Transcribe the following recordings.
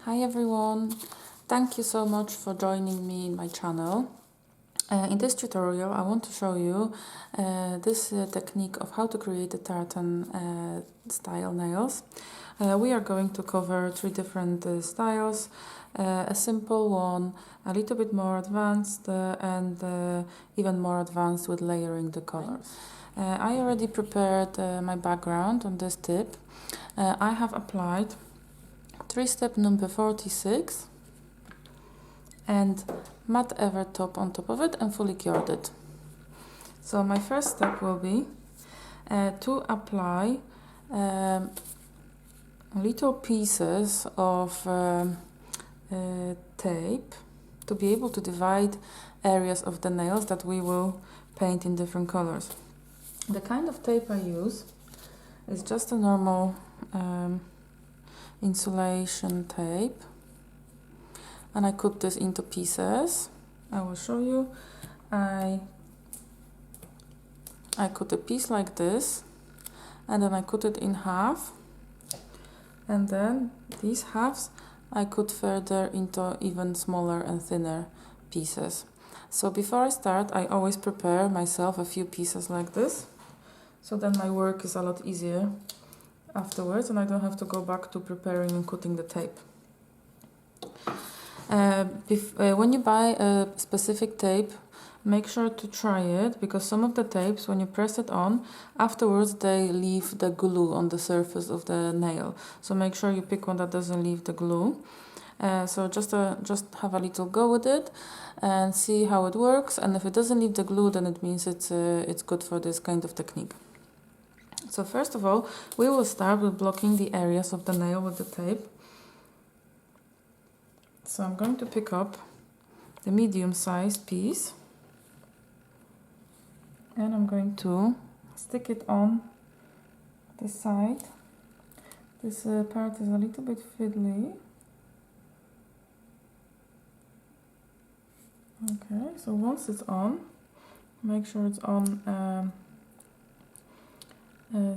Hi everyone, thank you so much for joining me in my channel. In this tutorial I want to show you this technique of how to create the tartan style nails. We are going to cover three different styles, a simple one, a little bit more advanced and even more advanced with layering the colors. I already prepared my background on this tip. I have applied 3-step number 46 and matte ever top on top of it and fully cured it. So my first step will be to apply little pieces of tape to be able to divide areas of the nails that we will paint in different colors. The kind of tape I use is just a normal insulation tape, and I cut this into pieces. I will show you. I cut a piece like this, and then I cut it in half, and then these halves I cut further into even smaller and thinner pieces. So before I start, I always prepare myself a few pieces like this, so then my work is a lot easier afterwards and I don't have to go back to preparing and cutting the tape. When you buy a specific tape, make sure to try it, because some of the tapes, when you press it on, afterwards they leave the glue on the surface of the nail. So make sure you pick one that doesn't leave the glue. So just have a little go with it and see how it works, and if it doesn't leave the glue, then it means it's good for this kind of technique. So first of all, we will start with blocking the areas of the nail with the tape. So I'm going to pick up the medium-sized piece and I'm going to stick it on this side. This part is a little bit fiddly. Okay, so once it's on, make sure it's on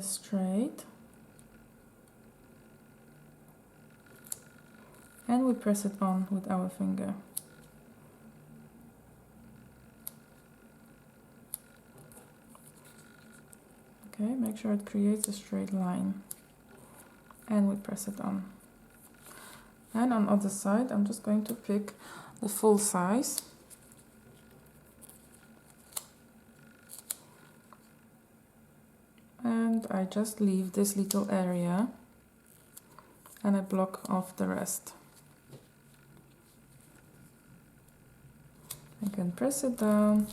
straight, and we press it on with our finger. Okay, make sure it creates a straight line, and we press it on. And on the other side, I'm just going to pick the full size. And I just leave this little area and I block off the rest. I can press it down.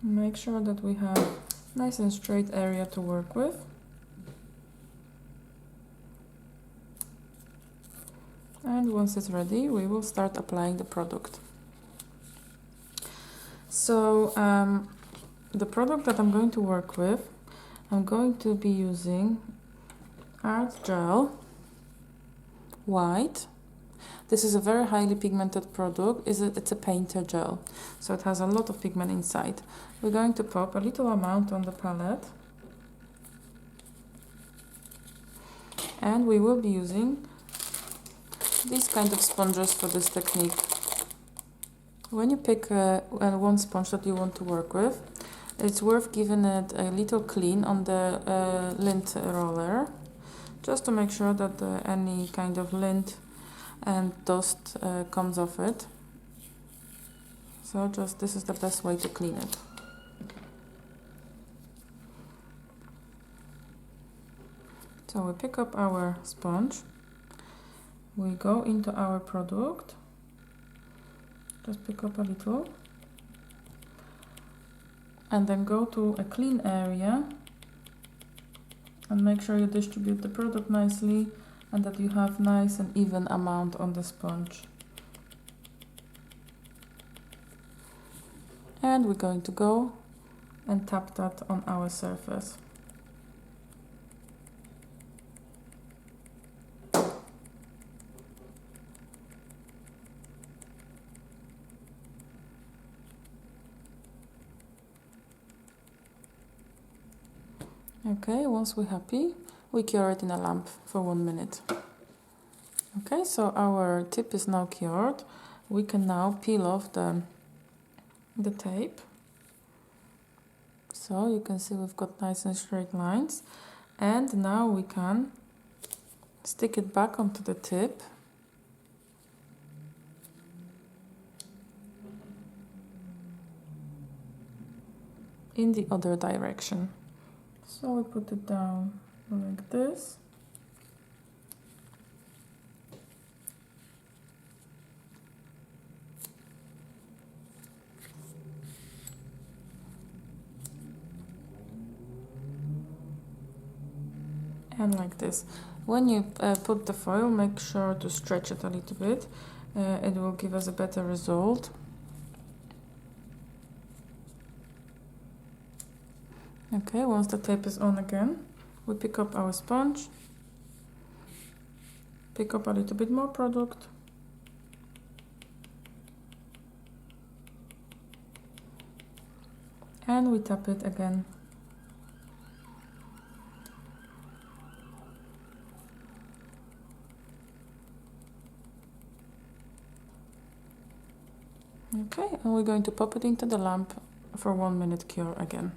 Make sure that we have nice and straight area to work with. And once it's ready, we will start applying the product. So the product that I'm going to work with, I'm going to be using Art Gel White. This is a very highly pigmented product. It's a painter gel, so it has a lot of pigment inside. We're going to pop a little amount on the palette, and we will be using these kind of sponges for this technique. When you pick one sponge that you want to work with, it's worth giving it a little clean on the lint roller, just to make sure that any kind of lint and dust comes off it. So this is the best way to clean it. So we pick up our sponge, we go into our product, just pick up a little, and then go to a clean area and make sure you distribute the product nicely and that you have nice and even amount on the sponge. And we're going to go and tap that on our surface. Okay, once we're happy, we cure it in a lamp for 1 minute. Okay, so our tip is now cured. We can now peel off the tape. So you can see we've got nice and straight lines. And now we can stick it back onto the tip. In the other direction. So we put it down like this. And like this. When you put the foil, make sure to stretch it a little bit. It will give us a better result. Okay, once the tape is on again, we pick up our sponge, pick up a little bit more product, and we tap it again. Okay, and we're going to pop it into the lamp for 1 minute cure again.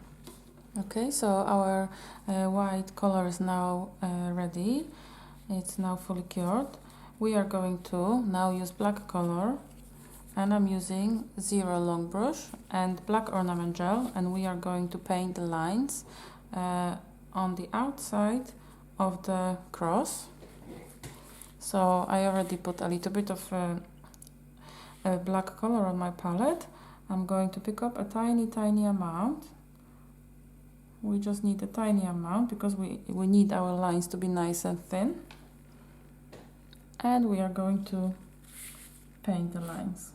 Okay, so our white color is now ready. It's now fully cured. We are going to now use black color, and I'm using 0 long brush and black ornament gel, and we are going to paint the lines on the outside of the cross. So I already put a little bit of black color on my palette. I'm going to pick up a tiny amount. We just need a tiny amount because we need our lines to be nice and thin. And we are going to paint the lines.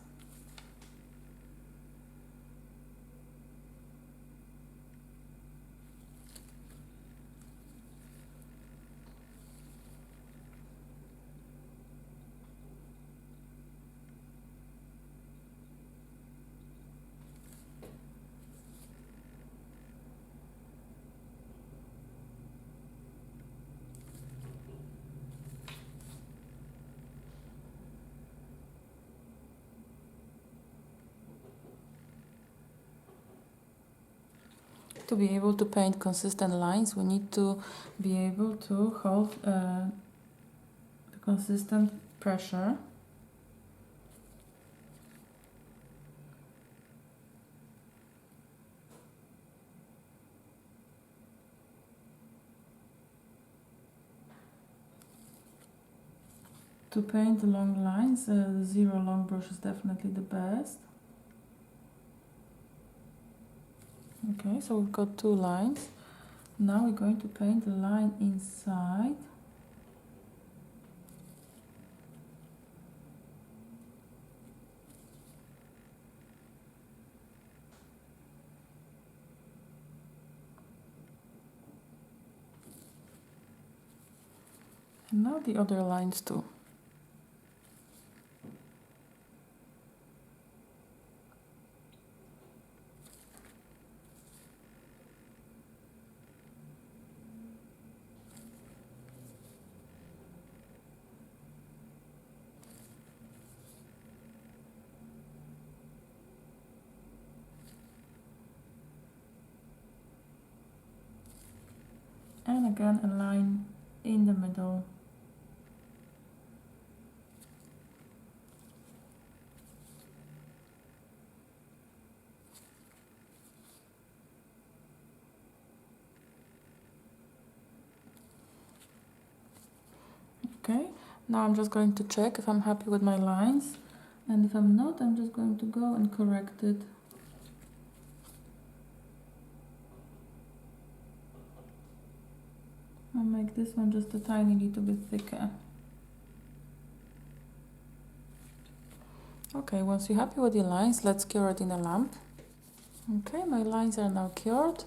To be able to paint consistent lines, we need to be able to hold the consistent pressure. To paint the long lines, the 0 long brush is definitely the best. Okay, so we've got 2 lines. Now we're going to paint the line inside. And now the other lines too. And again a line in the middle. Okay, now I'm just going to check if I'm happy with my lines, and if I'm not, I'm just going to go and correct it. I'll make this one just a tiny little bit thicker. Okay, once you're happy with your lines, let's cure it in a lamp. Okay, my lines are now cured.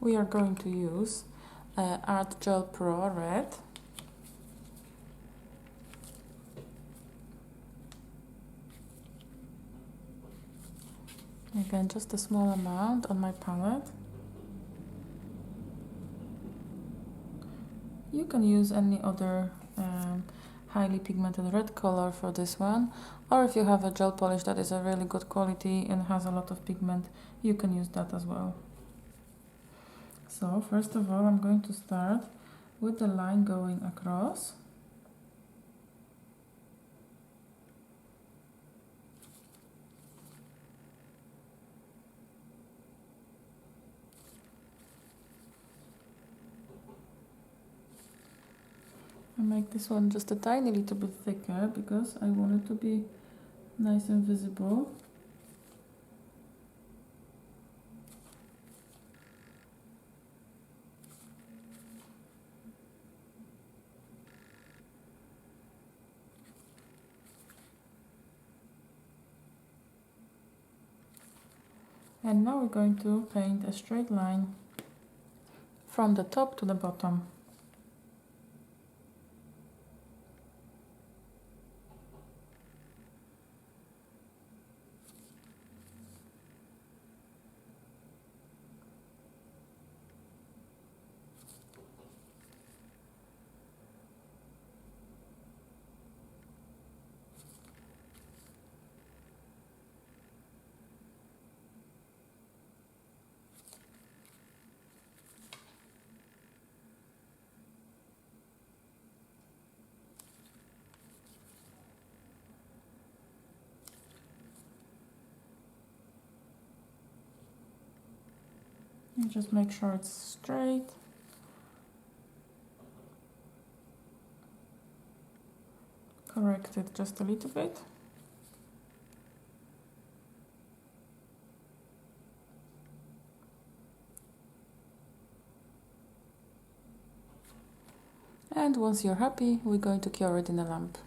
We are going to use Art Gel Pro Red. Again, just a small amount on my palette. You can use any other highly pigmented red color for this one, or if you have a gel polish that is a really good quality and has a lot of pigment, you can use that as well. So first of all, I'm going to start with the line going across. I make this one just a tiny little bit thicker because I want it to be nice and visible. And now we're going to paint a straight line from the top to the bottom. And just make sure it's straight. Correct it just a little bit. And once you're happy, we're going to cure it in a lamp.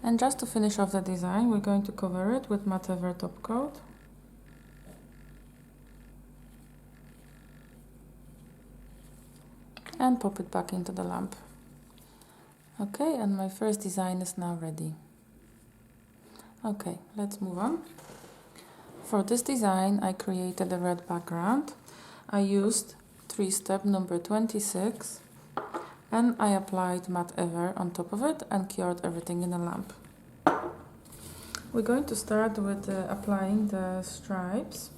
And just to finish off the design, we're going to cover it with matte Ever top coat. And pop it back into the lamp. Okay, and my first design is now ready. Okay, let's move on. For this design, I created a red background. I used 3-step number 26 and I applied matte Ever on top of it and cured everything in a lamp. We're going to start with applying the stripes.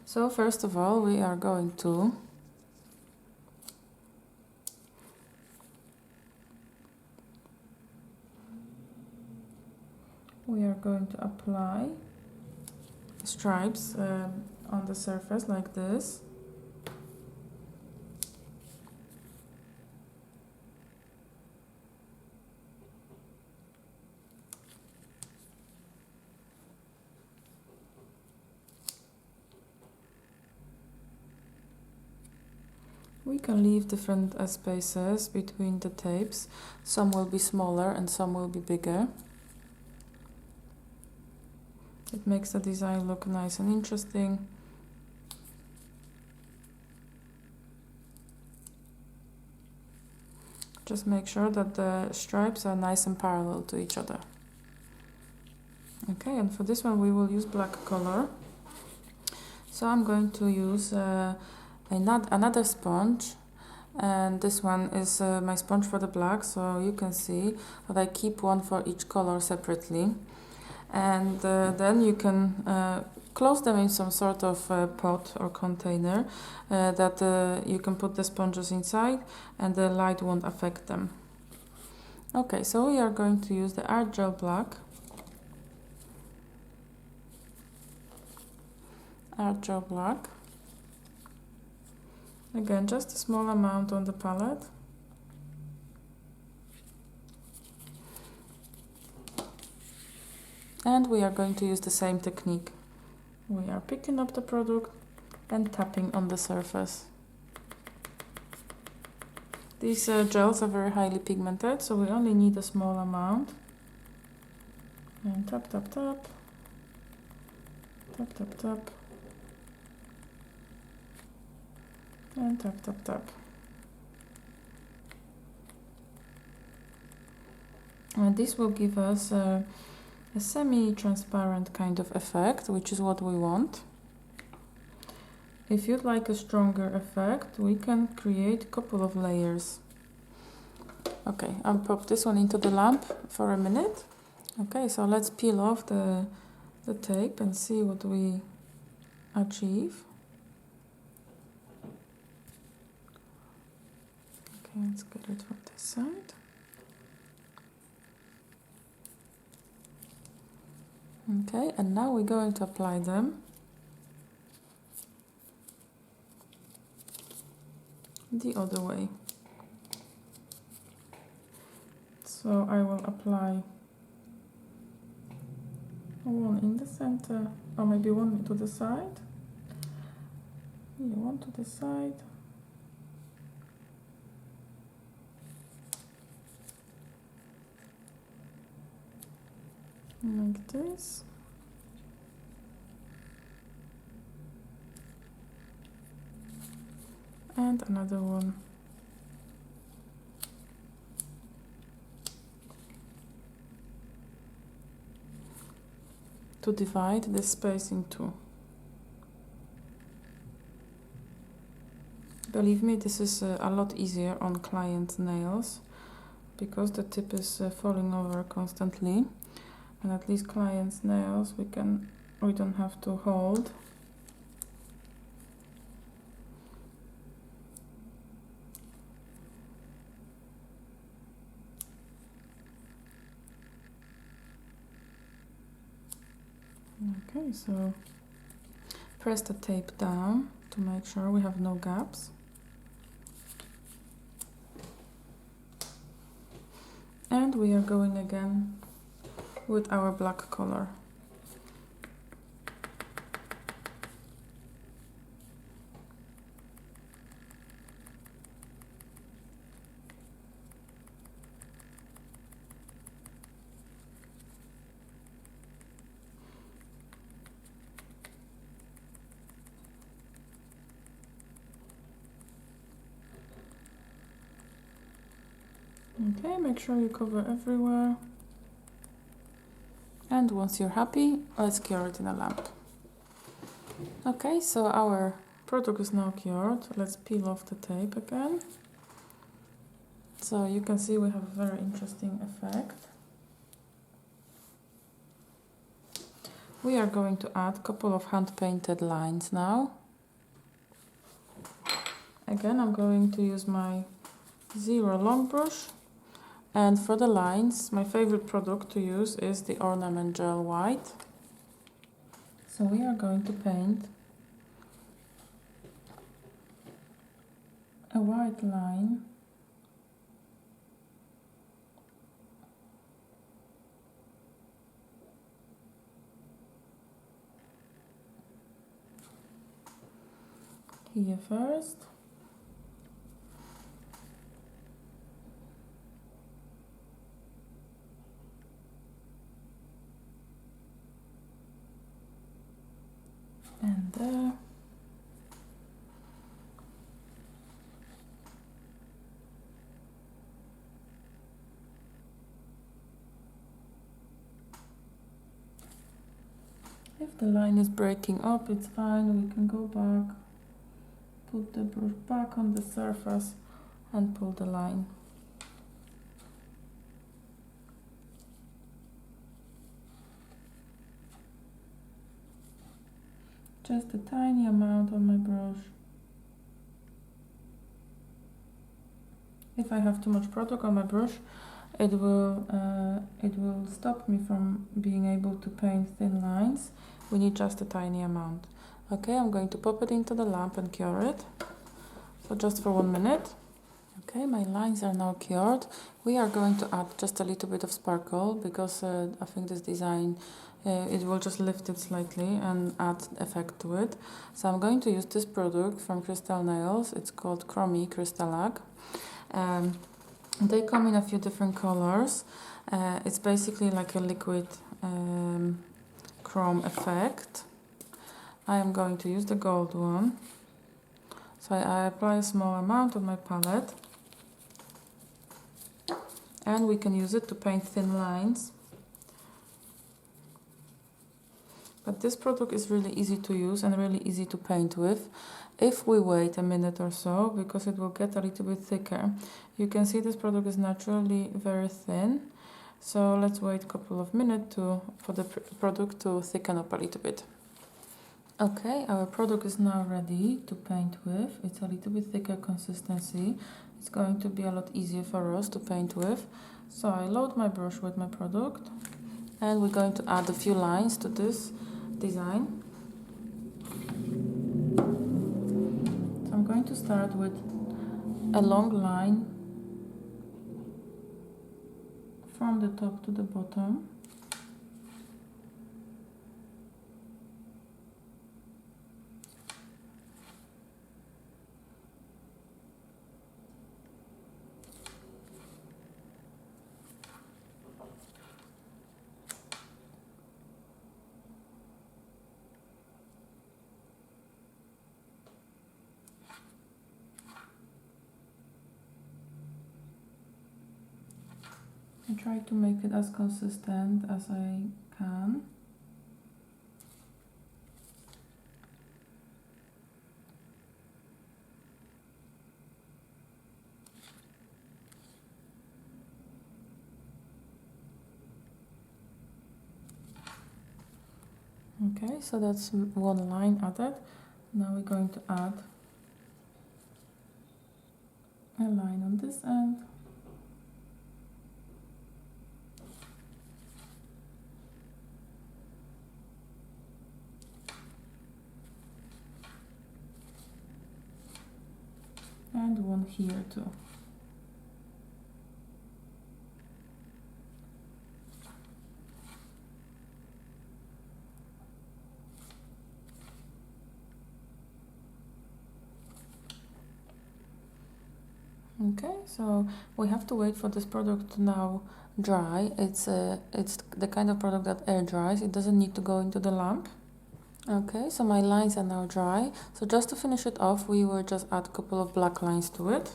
So first of all, we are going to apply stripes on the surface like this. We can leave different spaces between the tapes. Some will be smaller and some will be bigger. It makes the design look nice and interesting. Just make sure that the stripes are nice and parallel to each other. Okay, and for this one we will use black color. So I'm going to use another sponge, and this one is my sponge for the black, so you can see that I keep one for each color separately. And then you can close them in some sort of pot or container that you can put the sponges inside and the light won't affect them. Okay, so we are going to use the art gel black. Art gel black. Again, just a small amount on the palette. And we are going to use the same technique. We are picking up the product and tapping on the surface. These gels are very highly pigmented, so we only need a small amount. And tap, tap, tap. Tap, tap, tap. And tap, tap, tap. And this will give us a semi-transparent kind of effect, which is what we want. If you'd like a stronger effect, we can create a couple of layers. Okay, I'll pop this one into the lamp for a minute. Okay, so let's peel off the tape and see what we achieve. Okay, let's get it from this side. Okay, and now we're going to apply them the other way. So I will apply one in the center, or maybe one to the side. Yeah, one to the side. Like this. And another one. To divide this space in two. Believe me, this is a lot easier on client nails because the tip is falling over constantly, and at least client's nails we don't have to hold. Okay, so press the tape down to make sure we have no gaps. And we are going again with our black color. Okay, make sure you cover everywhere. And once you're happy, let's cure it in a lamp. Okay, so our product is now cured. Let's peel off the tape again. So you can see we have a very interesting effect. We are going to add a couple of hand-painted lines now. Again, I'm going to use my 0 long brush. And for the lines, my favorite product to use is the Ornament Gel White. So we are going to paint a white line here first. And there. If the line is breaking up, it's fine, we can go back, put the brush back on the surface and pull the line. Just a tiny amount on my brush. If I have too much product on my brush, it will stop me from being able to paint thin lines. We need just a tiny amount. Okay, I'm going to pop it into the lamp and cure it. So just for 1 minute. Okay, my lines are now cured. We are going to add just a little bit of sparkle because I think this design it will just lift it slightly and add effect to it. So I'm going to use this product from Crystal Nails. It's called Chromie Crystallag. They come in a few different colors. It's basically like a liquid chrome effect. I am going to use the gold one. So I apply a small amount on my palette. And we can use it to paint thin lines. But this product is really easy to use and really easy to paint with. If we wait a minute or so, because it will get a little bit thicker. You can see this product is naturally very thin. So let's wait a couple of minutes for the product to thicken up a little bit. Okay, our product is now ready to paint with. It's a little bit thicker consistency. It's going to be a lot easier for us to paint with. So I load my brush with my product and we're going to add a few lines to this design. So I'm going to start with a long line from the top to the bottom. I try to make it as consistent as I can. Okay, so that's one line added. Now we're going to add a line on this end. And one here too. Okay, so we have to wait for this product to now dry. It's the kind of product that air dries. It doesn't need to go into the lamp. Okay, so my lines are now dry. So just to finish it off, we will just add a couple of black lines to it.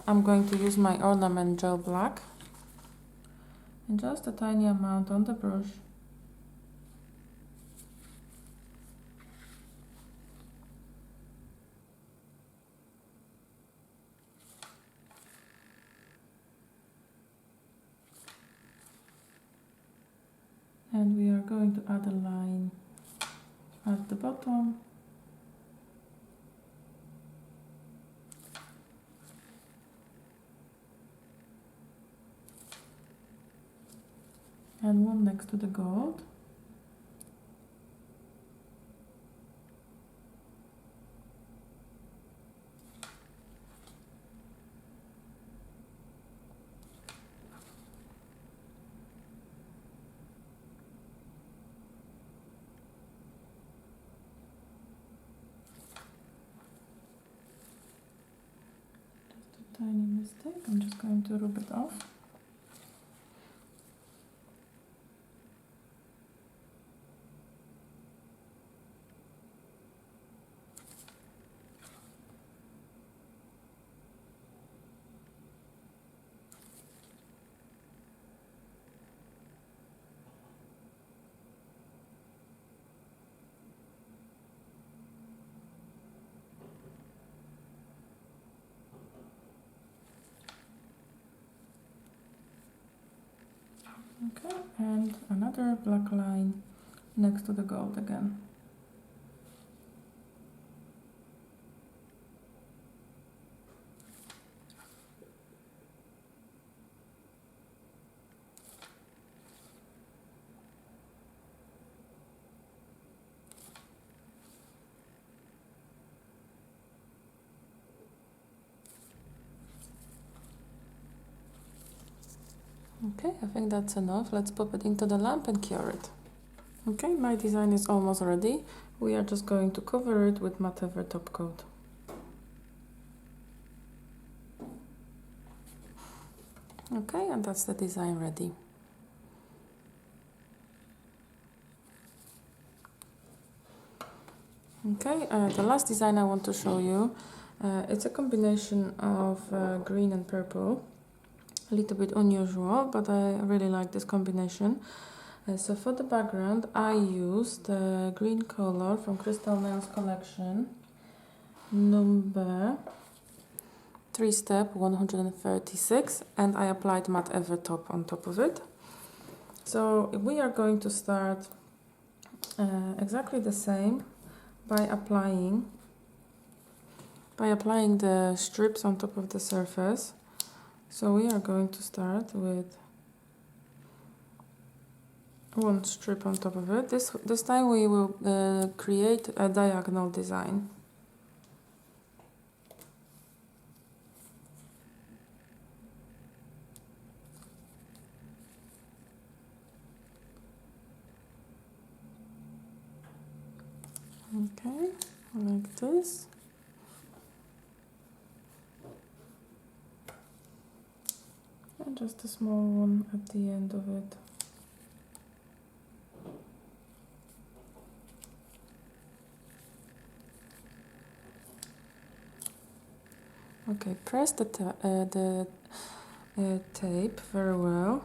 I'm going to use my ornament gel black and just a tiny amount on the brush. And we are going to add a line at the bottom. And one next to the gold. Tiny mistake, I'm just going to rub it off. Okay, and another black line next to the gold again. Okay, I think that's enough. Let's pop it into the lamp and cure it. Okay, my design is almost ready. We are just going to cover it with matte top coat. Okay, and that's the design ready. Okay, the last design I want to show you, it's a combination of green and purple. A little bit unusual, but I really like this combination. So for the background, I used the green color from Crystal Nails collection, number 3-step 136, and I applied matte Evertop on top of it. So we are going to start exactly the same by applying the strips on top of the surface. So we are going to start with one strip on top of it. This time we will create a diagonal design. Okay, like this. And just a small one at the end of it. Okay, press the tape very well,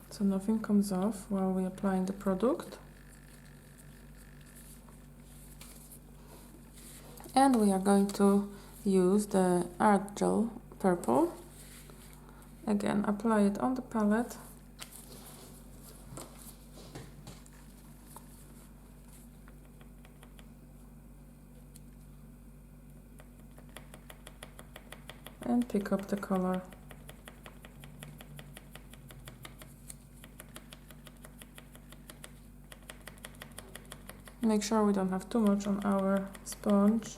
so nothing comes off while we're applying the product. And we are going to use the art gel purple. Again, apply it on the palette. And pick up the color. Make sure we don't have too much on our sponge.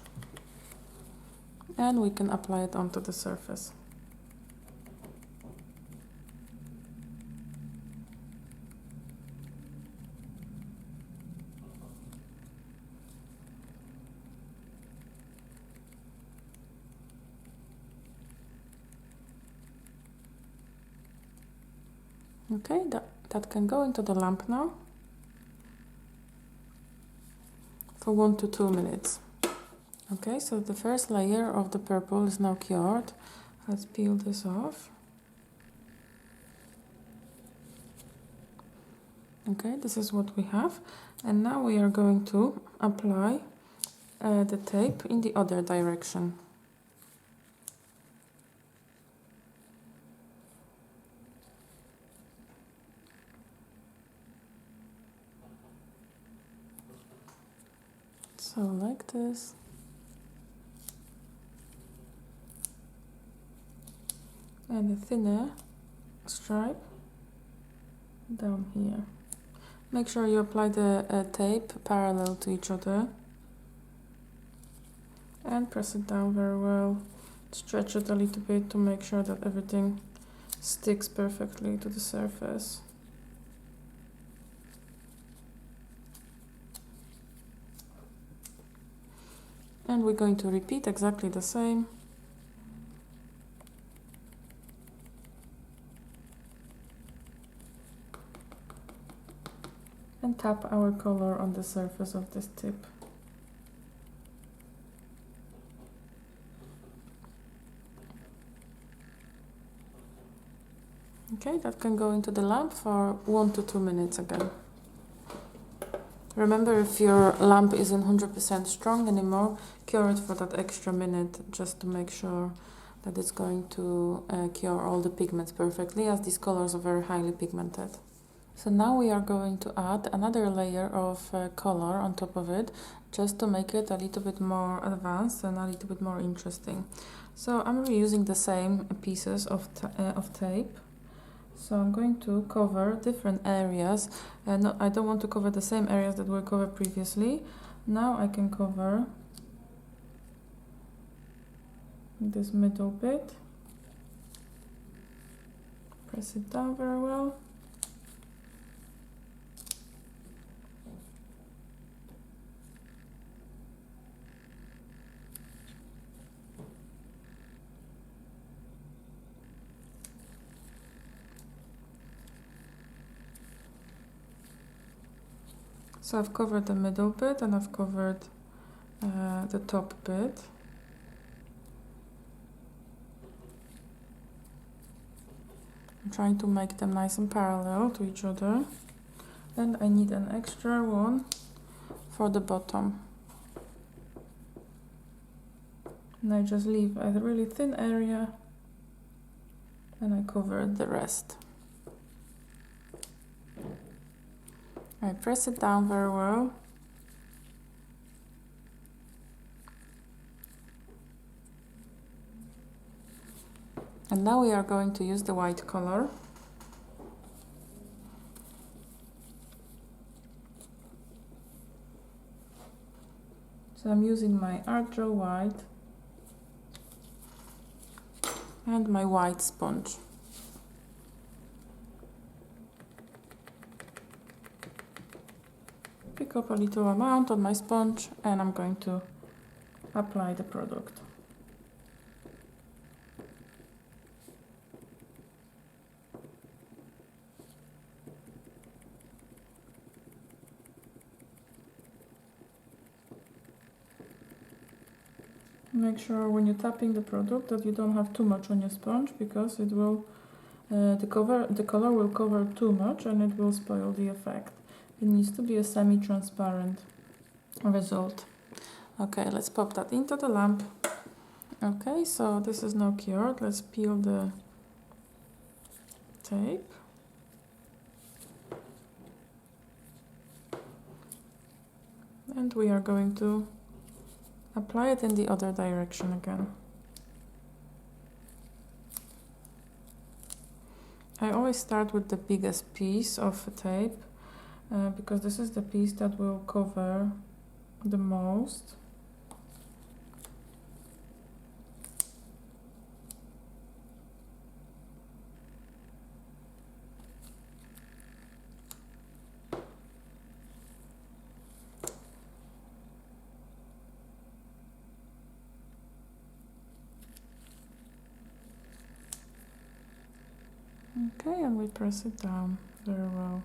And we can apply it onto the surface. Okay, that can go into the lamp now for 1 to 2 minutes. Okay, so the first layer of the purple is now cured. Let's peel this off. Okay, this is what we have. And now we are going to apply the tape in the other direction. So like this. And a thinner stripe down here. Make sure you apply the tape parallel to each other and press it down very well. Stretch it a little bit to make sure that everything sticks perfectly to the surface. And we're going to repeat exactly the same. And tap our color on the surface of this tip. Okay, that can go into the lamp for 1 to 2 minutes again. Remember, if your lamp isn't 100% strong anymore, cure it for that extra minute just to make sure that it's going to cure all the pigments perfectly, as these colors are very highly pigmented. So now we are going to add another layer of color on top of it, just to make it a little bit more advanced and a little bit more interesting. So I'm reusing the same pieces of tape. So I'm going to cover different areas. No, I don't want to cover the same areas that were covered previously. Now I can cover this middle bit. Press it down very well. So I've covered the middle bit and I've covered the top bit. I'm trying to make them nice and parallel to each other. And I need an extra one for the bottom. And I just leave a really thin area and I cover the rest. I press it down very well. And now we are going to use the white color. So I'm using my art gel white and my white sponge. Pick up a little amount on my sponge and I'm going to apply the product. Make sure when you're tapping the product that you don't have too much on your sponge, because it will the color will cover too much and it will spoil the effect. It needs to be a semi-transparent result. Okay, let's pop that into the lamp. Okay, so this is now cured. Let's peel the tape. And we are going to apply it in the other direction again. I always start with the biggest piece of tape because this is the piece that will cover the most. Okay, and we press it down very well.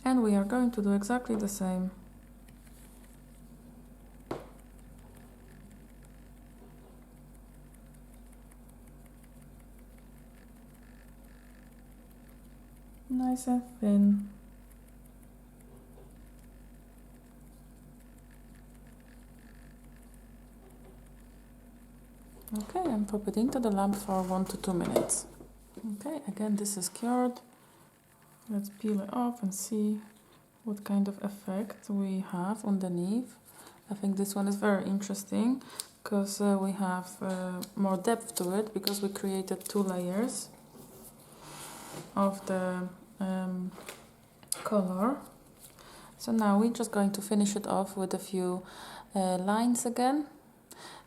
And we are going to do exactly the same. Nice and thin. Okay, and pop it into the lamp for 1 to 2 minutes. Okay, again this is cured. Let's peel it off and see what kind of effect we have underneath. I think this one is very interesting because we have more depth to it, because we created 2 layers of the color. So now we're just going to finish it off with a few lines again.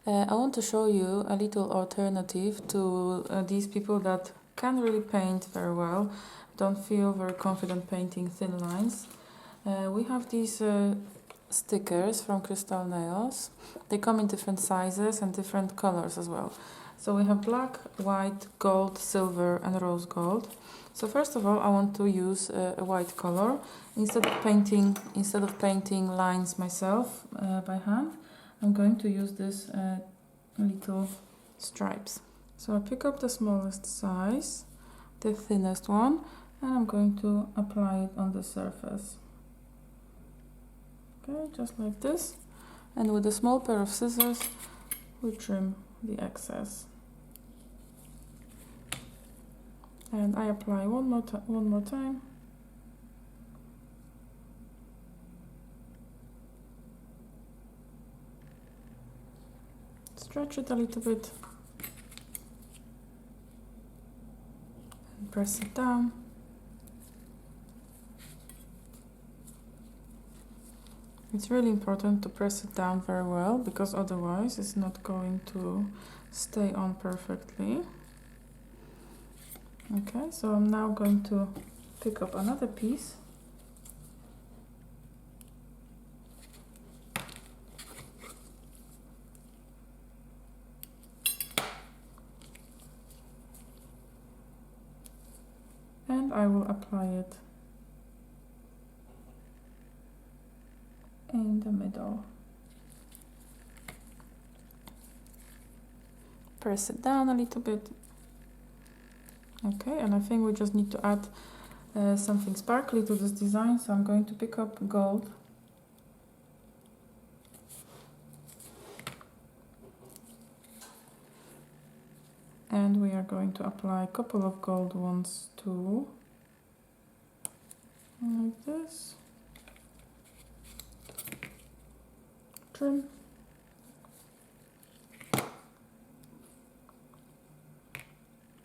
I want to show you a little alternative to these people that can't really paint very well, don't feel very confident painting thin lines. We have these stickers from Crystal Nails. They come in different sizes and different colors as well. So we have black, white, gold, silver and rose gold. So first of all, I want to use a white color. Instead of painting lines myself by hand, I'm going to use this little stripes. So I pick up the smallest size, the thinnest one, and I'm going to apply it on the surface. Okay, just like this. And with a small pair of scissors, we trim the excess. And I apply one more time. Stretch it a little bit and press it down. It's really important to press it down very well, because otherwise it's not going to stay on perfectly. Okay, so I'm now going to pick up another piece. And I will apply it in the middle. Press it down a little bit Okay, and I think we just need to add something sparkly to this design, so I'm going to pick up gold. And we are going to apply a couple of gold ones too, like this. Trim.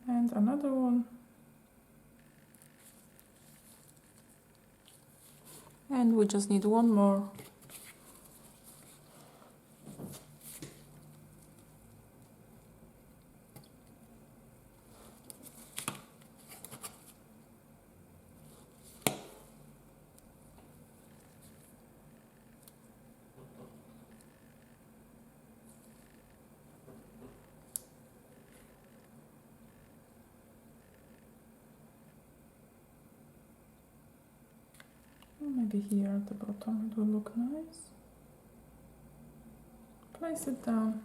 And another one. And we just need one more. Maybe here at the bottom it will look nice. Place it down,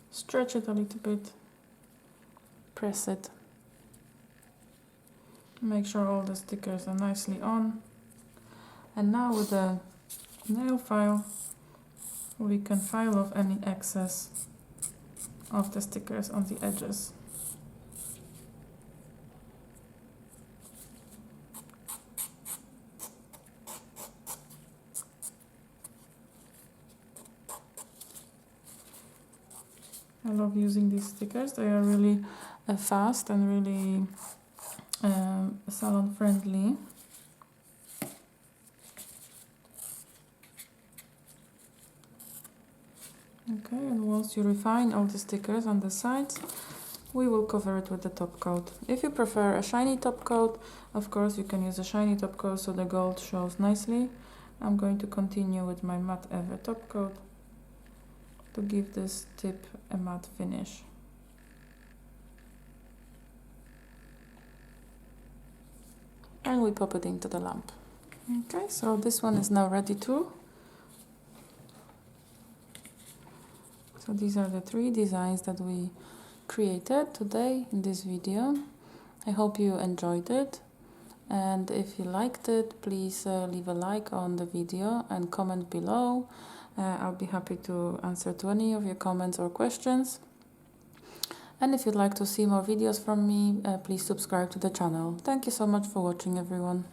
stretch it a little bit, press it. Make sure all the stickers are nicely on. And now with the nail file, we can file off any excess of the stickers on the edges. I love using these stickers. They are really fast and really salon friendly. Okay, and once you refine all the stickers on the sides, we will cover it with the top coat. If you prefer a shiny top coat, of course you can use a shiny top coat so the gold shows nicely. I'm going to continue with my matte ever top coat to give this tip a matte finish. And we pop it into the lamp. Okay, so this one is now ready too. So these are the 3 designs that we created today in this video. I hope you enjoyed it. And if you liked it, please leave a like on the video and comment below. I'll be happy to answer to any of your comments or questions. And if you'd like to see more videos from me, please subscribe to the channel. Thank you so much for watching, everyone.